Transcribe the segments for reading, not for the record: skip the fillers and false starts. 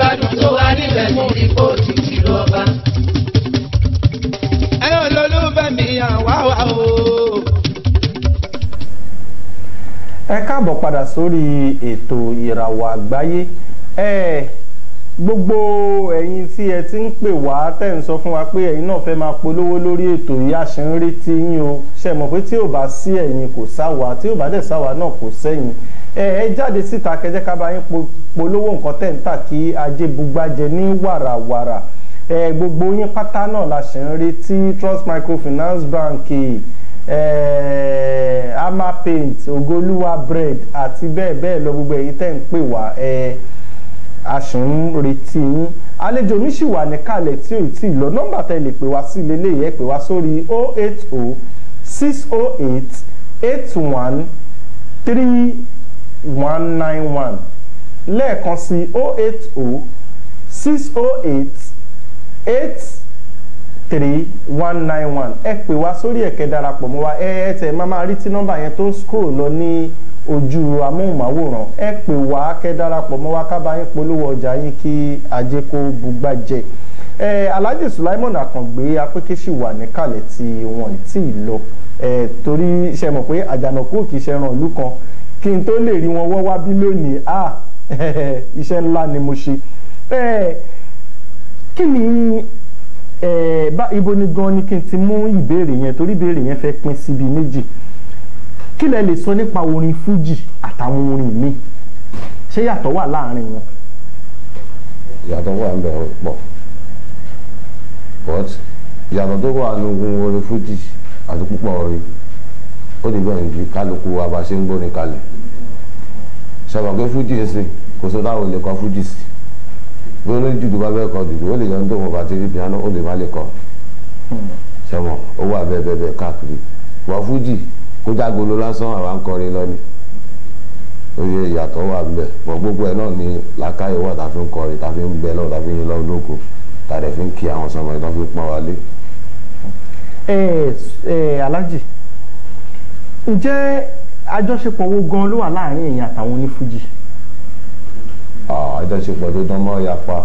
gbádùn tó wà níbẹ̀ mú rí kóòtù ìlú ọba. ẹ̀yin olólùfẹ́ mi àwa wà o. ẹ káàbọ̀ padà sórí ètò ìràwọ̀ àgbáyé. Gbogbo ẹ̀yin tí ẹ ti ń pè wá tẹ́ ń sọ fún wa pé ẹ̀yin náà fẹ́ máa polówó lórí ètò yìí, a ṣe ń retí yín o. Ṣé mọ̀ pé tí ò bá sí ẹ̀yin kò sáwa, tí ò bá dẹ̀ sáwa náà kò sẹ́yìn. Ẹ jáde síta kẹjẹ́ ká bá yín polówó nǹkan tẹ́ ń tà kí ajé bugbájẹ ní wàràwàrà. Gbogbo yín pátá náà la ṣe ń retí. Trust Microfinance Bank, Ama Paint, Ogoluwa Bread àti bẹ́ẹ̀ bẹ́ẹ̀ lọ, gbogbo ẹ̀yin tẹ́ ń pè wá a ṣì ń retí yín. Àlejò mi ṣì wà níkàlẹ̀ tí ò tí ì lọ. Nọ́mbà tẹ́ lè pè wá sí lélẹ́yìí, ẹ pè wá sórí 080 608 81 3191 lẹ́ẹ̀kan sí 080 608 83191. ẹ pè wá sórí ẹ̀kẹ́ darapọ̀ mọ́ wa. ẹ tẹ̀ máa rí tí nọ́mbà yẹn tó ń scroll lọ ní ojú amóhùnmáwòrán. ẹ pè wá kẹ́ darapọ̀ mọ́ wa ká bá yín polówó ọjà yín kí ajé kó bugbájẹ. Alhaji Sulaimon Akàngbé Apékéṣì wà níkàlẹ̀ tí wọ́n tí ì lọ. Torí ṣe mọ̀ pé àjànàkú kì í ṣe ràn ìlú kan. Kí n tó lè rí wọn wọ́n wá bí lónìí, iṣẹ́ ńlá ni mo ṣe. Kí ni ibo ni gan ni kí n ti mú ìbéèrè yẹn, torí ìbéèrè yẹn fẹ́ pín síbi méjì. Kí lẹ lè sọ nípa orin fújì àtàwọn orin míì? Ṣé yàtọ̀ wà láàrin wọn? Yàtọ̀ wà ń bẹ pọ̀, but yàtọ̀ tó wà nínú orin fújì àti púpọ̀ orin ó ní bẹ́ẹ̀ ní kálukú wa bá ṣe ń gbórin kalẹ̀. Ṣàbọ̀ pé fújì ẹ̀sìn kò sọ táwọn olè kọ fújì sí. Bí olóyún jùdú bá bẹ́ẹ̀ kọ dùdú ó lè jẹun tó wọn bá ti rí piano ó lè má lè kọ. Ṣẹ̀mọ̀ ó wà bẹ́ẹ̀ káàkiri. Wọ́n fújì kó jágolo lásán àwa ń kọrin lọ ni. Oye ìyàtọ̀ wà ń bẹ̀. Bọ̀ gbogbo ẹ̀ náà ni làákàyè wà tá fi ń kọrin, tá fi ń bẹ lọ́wọ́, tá fi ń yin lọ́wọ́ lóko, tá dẹ̀ fi ń kí àwọn sọmọ ìtàn fi pọ́n wálé. Alhaji, ǹjẹ́ àjọṣepọ̀ wo gan ló wà láàrin èèyàn àtàwọn onífújì? Àjọṣepọ̀ tó dán mọ́ yapa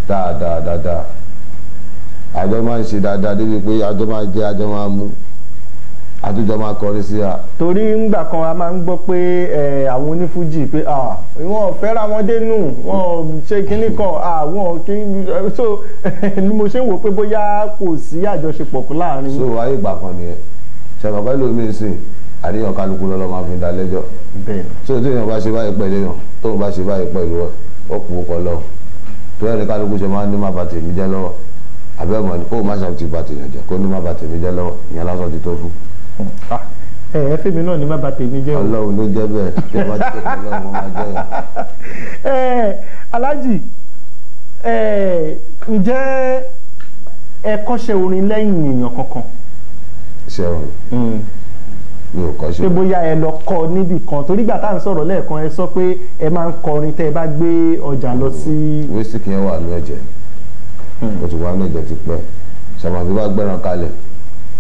dáadáa. Àjọ máa ń ṣe dáadáa débi pé àjọ máa jẹ, àjọ máa mú, àtújọ máa kọrin sí a. Torí ńgbà kan a máa ń gbọ́ pé àwọn onífújì pé wọ́n fẹ́ra wọn dénú, wọ́n ṣe kinní kan, wọ́n kí so ni mo ṣe ń wò pé bóyá kò sí àjọṣepọ̀ láàrin. So ayé ìgbà kan nìyẹn ṣẹ̀fọ̀ pẹ́lú mi sìn àríyàn kálukú lọ́lọ́ máa fi dá lẹ́jọ́. So tí èèyàn bá ṣe báyìí pẹ̀lú èèyàn tóun bá ṣe báyìí pẹ̀lú ẹ̀ ó kú ọkọ̀ lọ. tó ẹni kálukú ṣe máa ń ní má bàtẹ̀ mi jẹ́ lọ́wọ́ àbẹ́mọ̀ ni kó o má ṣàtì bàtẹ̀ yàn jẹ́ kó ní má bàtẹ̀ mi jẹ́ lọ́wọ́ ìyẹn lásán ti tó fún. Fẹ́mi náà ní má bàtẹ̀ mi jẹ́ o. Ọlọ́run ló jẹ́ bẹ́ẹ̀ tí ẹ bá ti tẹ̀lé Ọlọ́run máa jẹ́ yẹn. Alhaji, ǹjẹ́ ẹ kọ́ṣẹ́ orin lẹ́yìn èèyàn kankan? Ṣé orin mi ò kọ́ṣẹ́. Pé bóyá ẹ lọ kọ́ níbì kan, torí gbà tá à ń sọ̀rọ̀ lẹ́ẹ̀kan ẹ sọ pé ẹ máa ń kọrin tẹ́ ẹ bá gbé ọjà lọ sí. Wíṣíkì yẹn wà ní ẹ̀jẹ̀, ó ti wà ní ẹ̀jẹ̀ ti pẹ́. Ṣàmọ̀ tí bá gbẹ́ràn kalẹ̀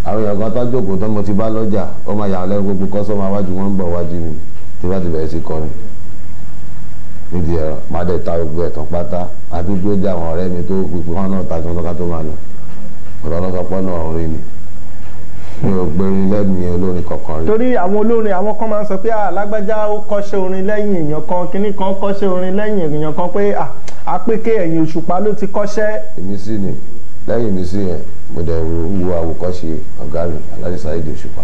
àwọn èèyàn kan tó jókòó tó mo ti bá lọ́jà ó máa yà lẹ́nu gbogbo kọ́sọ́mù àwájú wọn ń bọ̀ wájú mi tí bá ti bẹ̀rẹ̀ sí kọrin nídìí ẹ̀rọ má dẹ̀ ta gbogbo ẹ̀tàn pátá àti bí ó jẹ́ àwọn ọ̀rẹ́ mi tó gbogbo wọn náà ta tí wọn tó máa lọ ọ̀rọ̀ lọ́sọpọ̀ náà orin ni mi ò gbẹ̀rin lẹ́nu olórin kankan rí. Torí àwọn olórin àwọn kan máa ń sọ pé lágbájá ó kọ́ṣẹ́ orin lẹ́yìn èèyàn kan, kinní kan kọ́ṣẹ́ orin lẹ́yìn èèyàn kan, pé àpèké ẹ̀yìn Òṣùpá ló ti kọ́ṣẹ́. Èmi sì ni lẹ́yìn mi sí yẹn mo dẹ̀ wo àwòkọ́ṣe ọ̀gá mi Alhaji Saheed Òṣùpá,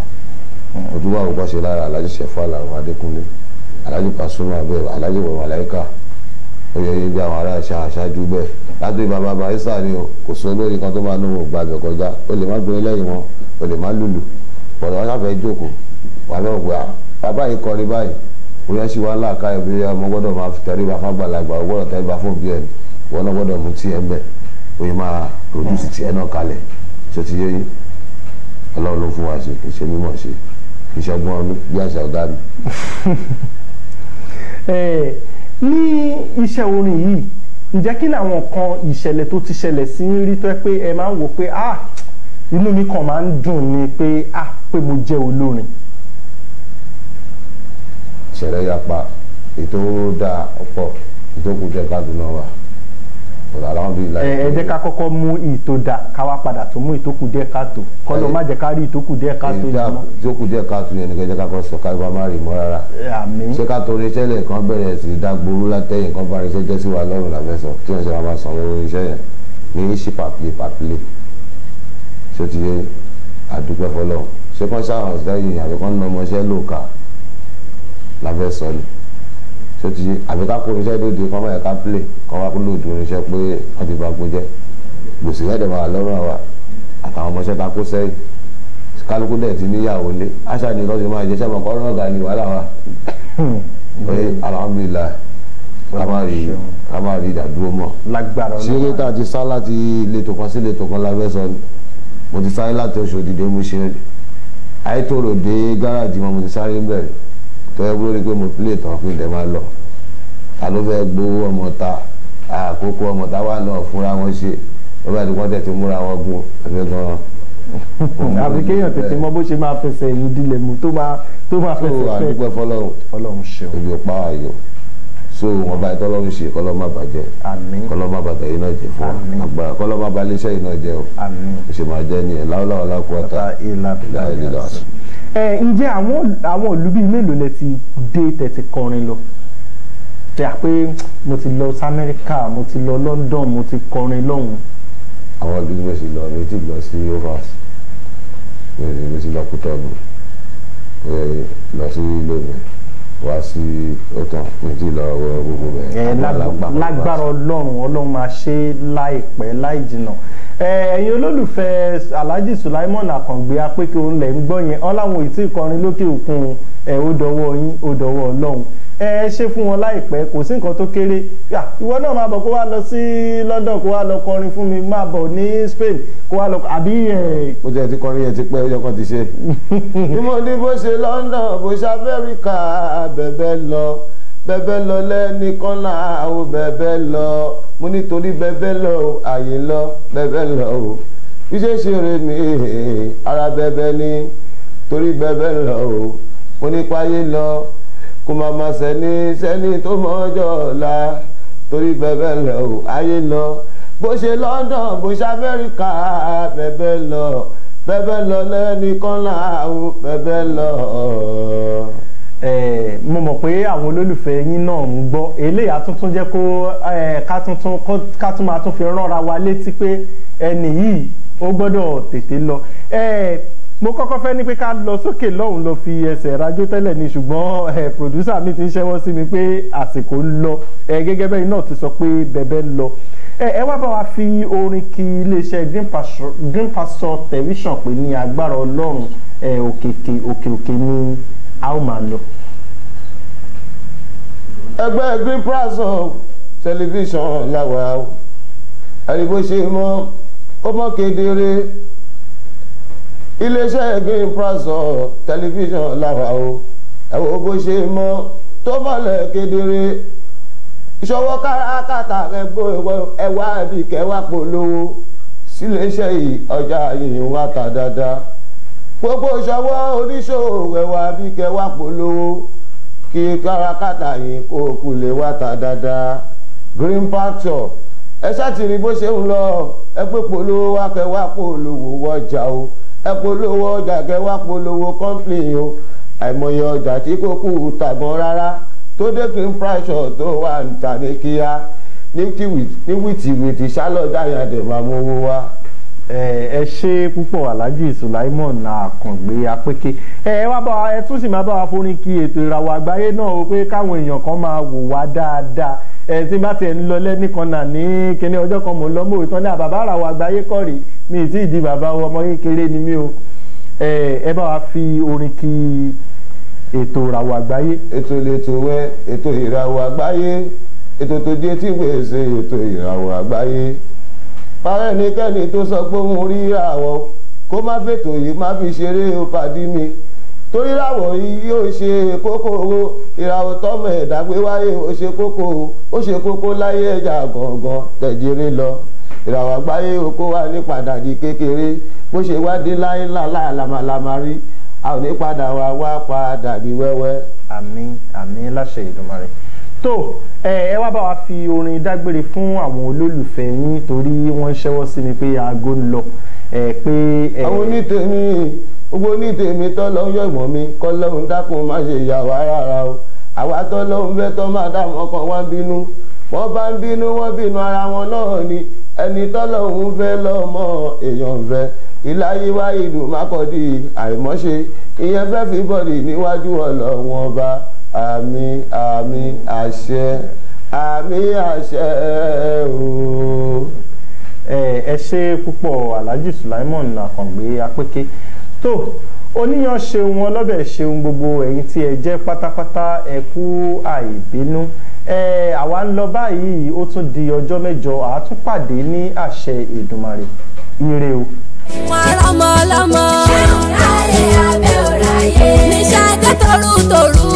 mo tún wá àwòkọ́ṣe lára Alhaji Sefu Alao Adékúnlé, Alhaji Pasuma bẹ́ẹ̀, Alhaji Wọ̀wọ̀láyíkà, oyè bí àwọn ará aṣáájú bẹ́ẹ̀. Láti bàbá Barrister ni o, kò sí olórin kan tó máa ní òun gbàgbẹ́ kọjá, o lè má gbé lẹ́yìn wọn, o lè má lùlù, bọ̀dọ̀ wọn ṣàfẹ́ jókòó, wà lọ́wọ́ pé bàbá yìí kọrin báyìí, bóyá ṣì wá ńlá ká ẹbí ọmọ gbọ́dọ̀ máa fi tẹríba fágbàlagbà, o gbọ́dọ̀ tẹríba fún òbí ẹni, wọn náà gbọ́dọ̀ mú tí ẹ ń bẹ̀, oye máa produce tiẹ̀ náà kalẹ̀, ṣé ti yé yín? Ọlọ́run ló fún wa ṣe, kì í ṣe mímọ̀ ṣe, kì í ṣe ọgbọ́n bí àṣà ọ̀gá mi. Ní iṣẹ́ orin yìí, ǹjẹ́ kí làwọn kan ìṣẹ̀lẹ̀ tó ti ṣẹlẹ̀ sí rí tó ẹ pé ẹ máa ń wò pé inú mi kàn máa ń dùn ni pé pé mo jẹ́ olórin? Ìṣẹ̀lẹ̀ yapa ètò dáa ọ̀pọ̀ ìtókù jẹ́ Kaduna wà ẹ jẹ́ ká kọ́kọ́ mú ìtò dà ká wá padà tó mú ìtókù díẹ̀ káàtó kọ́lọ́ má jẹ́ ká rí ìtókù díẹ̀ káàtó yìí mọ́. ìtókù díẹ̀ káàtó yẹn nìkan jẹ́ ká kọ́ sọ ká bá má rí mọ́ rárá. àmín. ṣé ká torí iṣẹ́ lẹ̀ kan bẹ̀rẹ̀ sí dágbóró látẹ̀yìn kan bá iṣẹ́ jẹ́ sí wa lọ́rùn làfẹ́sọ tí wọ́n ṣe máa san owó iṣẹ́ yẹn ní ṣí pàpìlẹ̀ ṣé ti yé àdúpẹ́ fọlọ́ ṣé kán ṣáwọn sẹ́yìn àbí kán ná ọmọọṣẹ́ lóòkà làfẹ́sọ ni ṣé ti yé àbí ká kó iṣẹ́ lóde kán máa ká play kán wá lóòdù irinṣẹ́ pé wọ́n ti bá gbó jẹ́ gbèsè yẹ́dẹ̀ máa lọ́rùn àwa àtàwọn ọmọọṣẹ́ ta kó sẹ́yìn kálukú dẹ̀ ti níyàwó lé àṣà ni lọ́sẹ̀ máa jẹ́ sẹ́mọ̀ kọ́rọ́ ọ̀gá ni wàhálà wa pé alhamdulilayi ká má rí ìdádúró mọ́. lágbára ọlọ́run ṣé tá a ti sá láti ìletò kan sí ìletò kan lábẹ́ sọ ni mo ti sáré láti Ọ̀ṣọ́dì dé Mùṣín Ayétòrò dé gáràjì mo ti sáré bẹ̀rẹ̀ tó yẹ kúrò ní pé mo pílè tán fún ìdẹ́ máa lọ ta ló fẹ́ gbowó ọmọ ta àkókò ọmọ ta wà náà fúnra wọn ṣe lọ́wọ́ àti wọ́n tẹ̀ ti múra wọn gún ẹgbẹ́ gan-an. àbí kéèyàn tètè mọ bó ṣe máa fẹsẹ̀ ìlú dilẹ̀ mú tó máa fẹsẹ̀ fẹ́. tó àdúpẹ́ fọlọ́run ṣeun. ebi ò pa àyò so wọn bá ìtọ́ lọ́run ṣe kọ́lọ́ má bàjẹ́ kọ́lọ́ má bàtà yìí náà jẹ́ fún wa agbára kọ́lọ́ má balẹ̀ iṣẹ́ yìí náà jẹ́ o ṣe máa jẹ́ nìyẹn láwùláwà lákòótá ǹjẹ́ àwọn ìlú bíi mélòó lẹ ti dé tẹ̀tí kọrin lọ tẹ́ à pé mo ti lọ sí Amẹ́ríkà mo ti lọ London mo ti kọrin lọ́hùn. àwọn ìlú tí mo sì lọ mi ti lọ sí overs mi ti lọ Kútọ́nù lọ sí lónìí wá sí ọ̀tàn mi ti lọ gbogbo bẹ́ẹ̀. lágbára Ọlọ́run máa ṣe láìpẹ́ láì jìnnà ẹ̀yin olólùfẹ́ Alhaji Sulaiman Akàngbé apẹ́kẹ́ òun lẹ̀ ń gbọ́ yẹn ọ́n láwọn ìtì ìkọrin lókè òkun ó dọwọ́ yín ó dọwọ́ Ọlọ́run ṣe fún wọn láìpẹ́ kò sí nǹkan tó kéré ìwọ náà máa bọ̀ kó wá lọ sí London kó wá lọ kọrin fún mi máa bọ̀ ní Spain kó wá lọ àbí. ó jẹ́ ti kọrin yẹn ti pẹ́ ọjọ́ kan ti ṣe. bí mo ní bó ṣe London bó ṣe Amẹ́ríkà bẹ́ẹ̀ lọ lẹ́nìkan náà ó bẹ́ẹ̀ lọ mo nítorí bẹ́ẹ̀ lọ àyè lọ bẹ́ẹ̀ lọ o bí ṣe ṣeré mi ara bẹ́ẹ̀ ni torí bẹ́ẹ̀ lọ o mo nípa ayé lọ kó máa ma sẹ́ni tó mọ ọjọ́ ọ̀la torí bẹ́ẹ̀ lọ o ayé lọ bó ṣe London bó ṣe Amẹ́ríkà bẹ́ẹ̀ lọ lẹ́nìkan náà ó bẹ́ẹ̀ lọ. mo mọ̀ pé àwọn olólùfẹ́ yín náà ń gbọ́ eléyà tuntun jẹ́ kó ká tún máa tún fi ránra wa létí pé ẹni yìí ó gbọ́dọ̀ tètè lọ. mo kọ́kọ́ fẹ́ ní pé ká lọ sókè lọ́hùn lọ fi ẹsẹ̀ rájò tẹ́lẹ̀ ni ṣùgbọ́n pòdúsà mi ti ń ṣẹ́wọ́ sí mi pé àsìkò ń lọ gẹ́gẹ́ bẹ́ẹ̀ náà ti sọ pé bẹ́ẹ̀ lọ. ẹ wá bá wa fi orin kí iléeṣẹ́ Green Pasture Television pé ní agbára Ọlọ́run òkè ni a ó máa lọ. ẹgbẹ́ Green Pasture Television làwà ẹni bó ṣe mọ́ ó mọ́ kedere iléeṣẹ́ Green Pasture Television làwà o ẹ̀wọ̀ bó ṣe mọ́ tó mọ́lẹ̀ kedere ìṣọwọ́ káràkátà ẹgbẹ́ ẹwà ẹbí kẹwàá polówó síléeṣẹ́ yìí ọjà yìí wá ta dáadáa gbogbo ìṣọwọ́ oníṣòwò ẹwà ẹbí kẹwàá polówó kí káràkátà yìí kó kú lè wá ta dáadáa Green Pasture ẹ ṣàtìrí bó ṣe ń lọ ẹgbẹ́ polówó wá kẹwàá polówó wọjà o ẹ polówó ọjà kẹwàá polówó kọ́ńpìlì o àìmọye ọjà tí kò kú tàgbọ́n rárá tó dé Green Pasture tó wà níta ní kíá ní wìtìwìtì ṣálọ́dà yàdẹ̀ máa mú owó wá. ẹ ṣe púpọ̀ Alhaji Sulaiman Akàngbé apẹ́kẹ́ ẹ wá bá ẹ tún sì máa bá wa forin kí ètò ìràwọ̀ àgbáyé náà o pé káwọn èèyàn kan máa wò wá dáadáa tí bá tiẹ̀ ń lọ lẹ́nìkan náà ní kíní ọjọ́ kan mò ń lọ mọ́ ìtàn ní àbàbá ìràwọ̀ àgbáyé kọ́ rí mi ì tí ì di bàbá ọmọ kékeré ni mí o ẹ bá wa fi orin kí ètò ìràwọ̀ àgbáyé. ètò ìletò wẹ ètò ìràwọ̀ àgbáyé ètò tó jẹ́ tí gbèsè ètò ìràwọ̀ àgbáyé parẹ́ ẹnikẹ́ni tó sọ pé òun rí ìràwọ̀ kó má fètò yìí má fi ṣeré ó pàdí mi torí ìràwọ̀ yìí yóò ṣe kókó owó ìràwọ̀ tọ́mọ ẹ̀dá gbé wáyé ó ṣe kókó láyé ẹja gangan tẹ̀jẹ̀rẹ̀ lọ ìràwọ̀ àgbáyé oko wa ní pàdàdì kékeré bó ṣe wá dé láyé ńlá làmàlàmà rí a ò ní padà wá padà di wẹ́wẹ́. àmín láṣẹ Èdùmàrè tó ẹ wá bá wa fi orin dágbére fún àwọn olólùfẹ́ yín torí wọ́n ń ṣẹ́wọ́ sí mi pé aago ń lọ pé. àwọn onítèmi gbogbo onítèmi tọ́lọ́ yọ ìmọ̀ mi kọ́lọ́hún dákun má ṣe yà wá rárá o àwa tọ́lọ́hún fẹ́ tọ́ máa dá wọn kan wọ́n bínú wọ́n bá ń bínú wọ́n bínú ara wọn náà ni ẹni tọ́lọ́hún fẹ́ lọ́mọ èèyàn fẹ́ ìláyé wá ìlú mákọ́dí àìmọ́ṣe ìyẹn fẹ́ fi bọ́ọ̀dì níwájú ọlọ́wọ́n ọba àmín àmín àṣẹ àmín àṣẹ o. ẹ ṣe púpọ̀ Alhaji Sulaimon Akàngbé Apéké tó oníyan ṣeun ọlọ́bẹ̀ ṣeun gbogbo ẹ̀yin tí ẹ jẹ́ pátápátá ẹ kú àìbínú àwa ń lọ báyìí ó tún di ọjọ́ mẹ́jọ àátúnpàdé ní àṣẹ Èdùmàrè ire o. wọn rọmọ lọmọ ṣé òráyè abẹ́ òráyè níṣẹ́ jẹ́ torútorú.